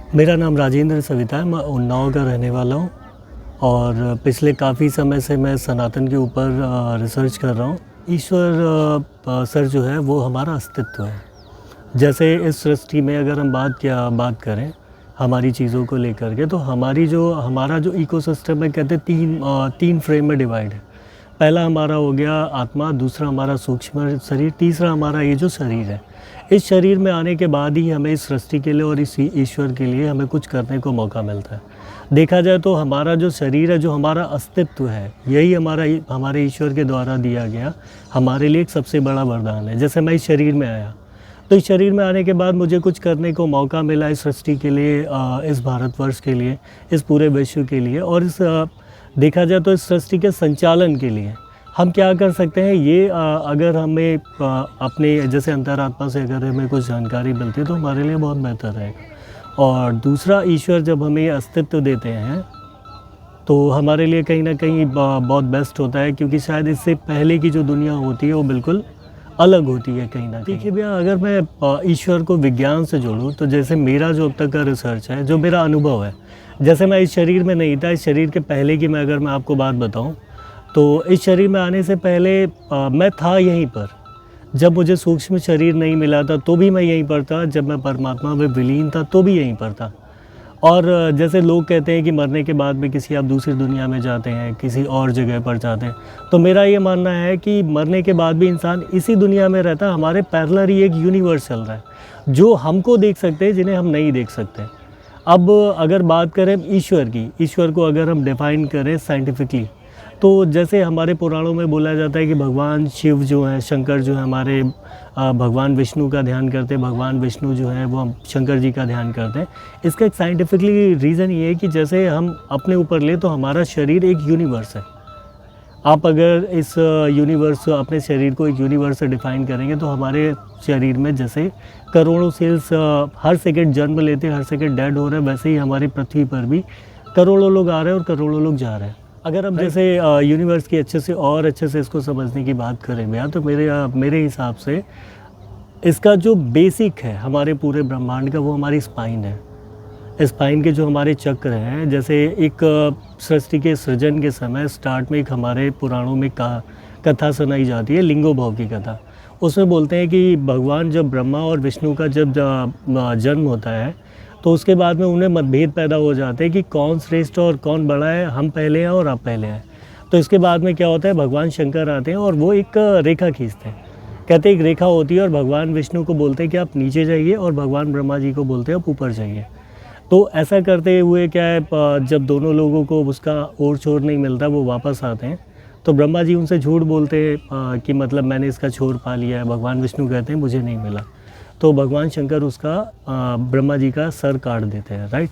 मेरा नाम राजेंद्र सविता है। मैं उन्नाव का रहने वाला हूँ और पिछले काफ़ी समय से मैं सनातन के ऊपर रिसर्च कर रहा हूँ। ईश्वर सर जो है वो हमारा अस्तित्व है। जैसे इस सृष्टि में अगर हम बात करें हमारी चीज़ों को लेकर के, तो हमारा जो इकोसिस्टम है, कहते हैं तीन फ्रेम में डिवाइड है। पहला हमारा हो गया आत्मा, दूसरा हमारा सूक्ष्म शरीर, तीसरा हमारा ये जो शरीर है। इस शरीर में आने के बाद ही हमें इस सृष्टि के लिए और इस ईश्वर के लिए हमें कुछ करने को मौका मिलता है। देखा जाए तो हमारा जो शरीर है, जो हमारा अस्तित्व है, यही हमारे ईश्वर के द्वारा दिया गया हमारे लिए एक सबसे बड़ा वरदान है। जैसे मैं इस शरीर में आया, तो इस शरीर में आने के बाद मुझे कुछ करने को मौका मिला इस सृष्टि के लिए, इस भारतवर्ष के लिए, इस पूरे विश्व के लिए, और देखा जाए तो इस सृष्टि के संचालन के लिए हम क्या कर सकते हैं। ये अगर हमें अपने जैसे अंतरात्मा से अगर हमें कुछ जानकारी मिलती है तो हमारे लिए बहुत बेहतर रहेगा। और दूसरा, ईश्वर जब हमें अस्तित्व देते हैं तो हमारे लिए कहीं ना कहीं बहुत बेस्ट होता है, क्योंकि शायद इससे पहले की जो दुनिया होती है वो बिल्कुल अलग होती है कहीं ना कहीं। देखिए भैया, अगर मैं ईश्वर को विज्ञान से जोड़ूँ तो जैसे मेरा जो अब तक का रिसर्च है, जो मेरा अनुभव है, जैसे मैं इस शरीर में नहीं था, इस शरीर के पहले की अगर मैं आपको बात बताऊं, तो इस शरीर में आने से पहले मैं था यहीं पर। जब मुझे सूक्ष्म शरीर नहीं मिला था तो भी मैं यहीं पर था, जब मैं परमात्मा में विलीन था तो भी यहीं पर था। और जैसे लोग कहते हैं कि मरने के बाद में किसी आप दूसरी दुनिया में जाते हैं, किसी और जगह पर जाते हैं, तो मेरा ये मानना है कि मरने के बाद भी इंसान इसी दुनिया में रहता है। हमारे पैरेलल ही एक यूनिवर्स चल रहा है जो हमको देख सकते हैं, जिन्हें हम नहीं देख सकते। अब अगर बात करें ईश्वर की, ईश्वर को अगर हम डिफ़ाइन करें साइंटिफिकली, तो जैसे हमारे पुराणों में बोला जाता है कि भगवान शिव जो हैं, शंकर जो है हमारे, भगवान विष्णु का ध्यान करते हैं, भगवान विष्णु जो है वो हम शंकर जी का ध्यान करते हैं। इसका एक साइंटिफिकली रीज़न ये है कि जैसे हम अपने ऊपर ले तो हमारा शरीर एक यूनिवर्स है। आप अगर इस यूनिवर्स, अपने शरीर को एक यूनिवर्स से डिफ़ाइन करेंगे तो हमारे शरीर में जैसे करोड़ों सेल्स हर सेकंड जन्म लेते हैं, हर सेकंड डेड हो रहे हैं, वैसे ही हमारी पृथ्वी पर भी करोड़ों लोग आ रहे हैं और करोड़ों लोग जा रहे हैं। अगर हम जैसे यूनिवर्स की अच्छे से इसको समझने की बात करें भैया, तो मेरे हिसाब से इसका जो बेसिक है हमारे पूरे ब्रह्मांड का, वो हमारी स्पाइन है। स्पाइन के जो हमारे चक्र हैं, जैसे एक सृष्टि के सृजन के समय स्टार्ट में एक हमारे पुराणों में कथा सुनाई जाती है, लिंगोद्भव की कथा। उसमें बोलते हैं कि भगवान जब ब्रह्मा और विष्णु का जब जन्म होता है तो उसके बाद में उन्हें मतभेद पैदा हो जाते हैं कि कौन श्रेष्ठ और कौन बड़ा है, हम पहले हैं और आप पहले हैं। तो इसके बाद में क्या होता है, भगवान शंकर आते हैं और वो एक रेखा खींचते हैं। कहते हैं एक रेखा होती है और भगवान विष्णु को बोलते हैं कि आप नीचे जाइए, और भगवान ब्रह्मा जी को बोलते हैं आप ऊपर जाइए। तो ऐसा करते हुए क्या है, जब दोनों लोगों को उसका और छोर नहीं मिलता, वो वापस आते हैं, तो ब्रह्मा जी उनसे झूठ बोलते हैं कि मतलब मैंने इसका छोर पा लिया है। भगवान विष्णु कहते हैं मुझे नहीं मिला। तो भगवान शंकर उसका ब्रह्मा जी का सर काट देते हैं, राइट।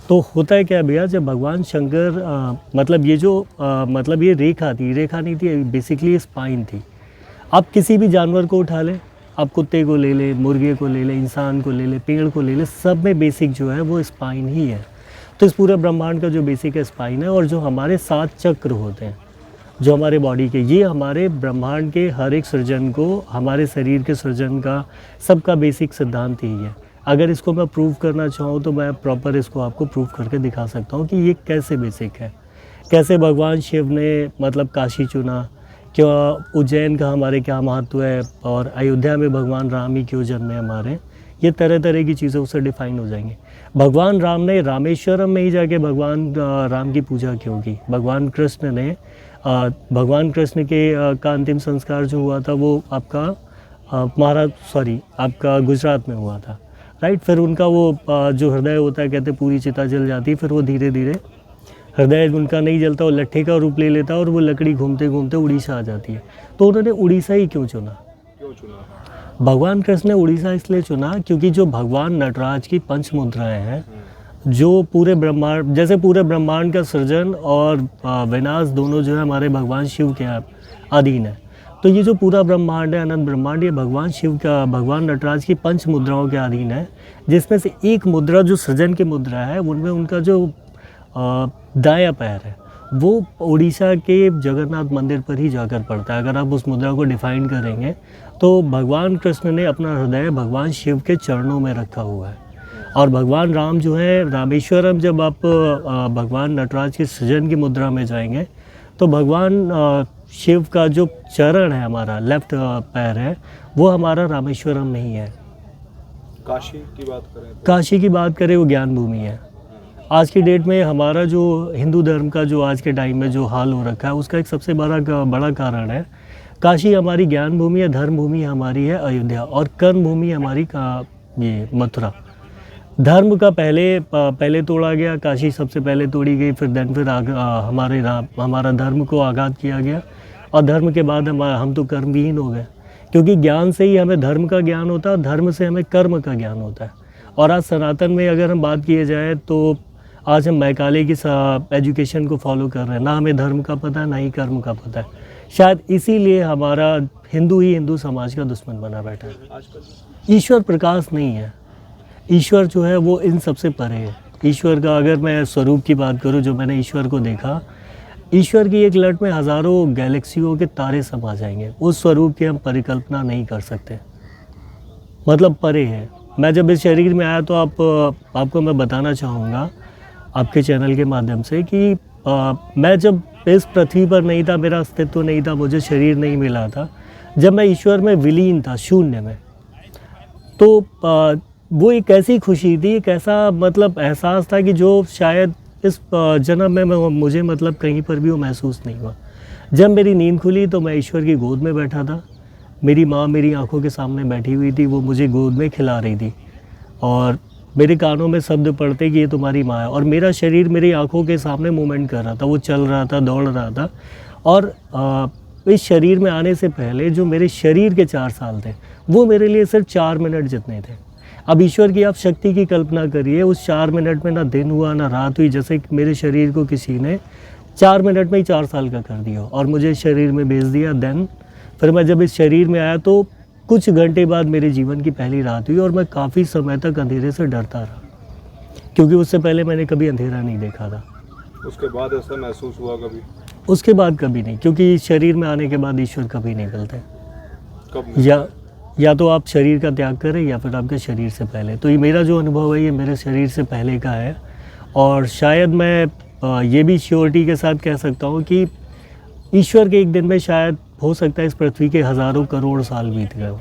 तो होता है क्या भैया, जब भगवान शंकर मतलब ये जो मतलब ये रेखा थी, रेखा नहीं थी, बेसिकली स्पाइन थी। आप किसी भी जानवर को उठा लें, आप कुत्ते को ले लें, मुर्गे को ले लें, इंसान को ले लें, पेड़ को ले लें, सब में बेसिक जो है वो स्पाइन ही है। तो इस पूरे ब्रह्मांड का जो बेसिक है स्पाइन है। और जो हमारे 7 चक्र होते हैं जो हमारे बॉडी के, ये हमारे ब्रह्मांड के हर एक सृजन को, हमारे शरीर के सृजन का, सबका बेसिक सिद्धांत ही है। अगर इसको मैं प्रूव करना चाहूँ तो मैं प्रॉपर इसको आपको प्रूव करके दिखा सकता हूँ कि ये कैसे बेसिक है। कैसे भगवान शिव ने मतलब काशी चुना, क्या उज्जैन का हमारे क्या महत्व है, और अयोध्या में भगवान राम ही क्यों जन्मे हमारे, ये तरह तरह की चीज़ें उससे डिफ़ाइन हो जाएंगी। भगवान राम ने रामेश्वरम में ही जाके भगवान राम की पूजा क्यों की। भगवान कृष्ण ने भगवान कृष्ण के का अंतिम संस्कार जो हुआ था वो आपका आपका गुजरात में हुआ था, राइट। फिर उनका वो जो हृदय होता है, कहते पूरी चिता जल जाती है, फिर वो धीरे धीरे हृदय उनका नहीं जलता, वो लट्ठे का रूप ले लेता है और वो लकड़ी घूमते घूमते उड़ीसा आ जाती है। तो उन्होंने उड़ीसा ही क्यों चुना? भगवान कृष्ण ने उड़ीसा इसलिए चुना क्योंकि जो भगवान नटराज की 5 मुद्राएं हैं, जो पूरे ब्रह्मांड, जैसे पूरे ब्रह्मांड का सृजन और विनाश दोनों जो है हमारे भगवान शिव के अधीन है। तो ये जो पूरा ब्रह्मांड है, अनंत ब्रह्मांड, ये भगवान शिव का, भगवान नटराज की 5 मुद्राओं के अधीन है, जिसमें से एक मुद्रा जो सृजन की मुद्रा है, उनमें उनका जो दायां पैर है वो उड़ीसा के जगन्नाथ मंदिर पर ही जाकर पड़ता है। अगर आप उस मुद्रा को डिफाइन करेंगे तो भगवान कृष्ण ने अपना हृदय भगवान शिव के चरणों में रखा हुआ है। और भगवान राम जो है रामेश्वरम, जब आप भगवान नटराज के सृजन की मुद्रा में जाएंगे तो भगवान शिव का जो चरण है, हमारा लेफ्ट पैर है, वो हमारा रामेश्वरम में ही है। काशी की बात करें तो? काशी की बात करें वो ज्ञान भूमि है। आज की डेट में हमारा जो हिंदू धर्म का जो आज के टाइम में जो हाल हो रखा है, उसका एक सबसे बड़ा कारण है काशी हमारी ज्ञान भूमि है, धर्म भूमि हमारी है अयोध्या, और कर्म भूमि हमारी ये मथुरा। धर्म का पहले तोड़ा गया, काशी सबसे पहले तोड़ी गई, फिर हमारा धर्म को आघात किया गया, और धर्म के बाद हम तो कर्मविहीन हो गए, क्योंकि ज्ञान से ही हमें धर्म का ज्ञान होता है, धर्म से हमें कर्म का ज्ञान होता है। और आज सनातन में अगर हम बात किए जाए तो आज हम मैकाले की एजुकेशन को फॉलो कर रहे हैं, ना हमें धर्म का पता है ना ही कर्म का पता है। शायद इसीलिए हमारा हिंदू ही हिंदू समाज का दुश्मन बना बैठा है। ईश्वर प्रकाश नहीं है, ईश्वर जो है वो इन सबसे परे है। ईश्वर का अगर मैं स्वरूप की बात करूं, जो मैंने ईश्वर को देखा, ईश्वर की एक लट में हज़ारों गैलेक्सियों के तारे समा जाएंगे। उस स्वरूप की हम परिकल्पना नहीं कर सकते, मतलब परे है। मैं जब इस शरीर में आया तो आपको मैं बताना चाहूँगा आपके चैनल के माध्यम से कि मैं जब इस पृथ्वी पर नहीं था, मेरा अस्तित्व नहीं था, मुझे शरीर नहीं मिला था, जब मैं ईश्वर में विलीन था, शून्य में, तो वो एक ऐसी खुशी थी, एक ऐसा मतलब एहसास था कि जो शायद इस जन्म में मुझे मतलब कहीं पर भी वो महसूस नहीं हुआ। जब मेरी नींद खुली तो मैं ईश्वर की गोद में बैठा था, मेरी माँ मेरी आंखों के सामने बैठी हुई थी, वो मुझे गोद में खिला रही थी, और मेरे कानों में शब्द पड़ते कि ये तुम्हारी माँ है, और मेरा शरीर मेरी आंखों के सामने मूवमेंट कर रहा था, वो चल रहा था, दौड़ रहा था। और इस शरीर में आने से पहले जो मेरे शरीर के 4 साल थे, वो मेरे लिए सिर्फ 4 मिनट जितने थे। अब ईश्वर की आप शक्ति की कल्पना करिए, उस 4 मिनट में ना दिन हुआ ना रात हुई, जैसे मेरे शरीर को किसी ने 4 मिनट में ही 4 साल का कर दिया और मुझे इस शरीर में भेज दिया। देन फिर मैं जब इस शरीर में आया तो कुछ घंटे बाद मेरे जीवन की पहली रात हुई, और मैं काफ़ी समय तक अंधेरे से डरता रहा, क्योंकि उससे पहले मैंने कभी अंधेरा नहीं देखा था। उसके बाद ऐसा महसूस हुआ कभी? उसके बाद कभी नहीं, क्योंकि शरीर में आने के बाद ईश्वर कभी नहीं मिलते। कब? या तो आप शरीर का त्याग करें या फिर आपके शरीर से पहले। तो ये मेरा जो अनुभव है ये मेरे शरीर से पहले का है, और शायद मैं ये भी श्योरिटी के साथ कह सकता हूँ कि ईश्वर के एक दिन में शायद हो सकता है इस पृथ्वी के हज़ारों करोड़ साल बीत गए हो।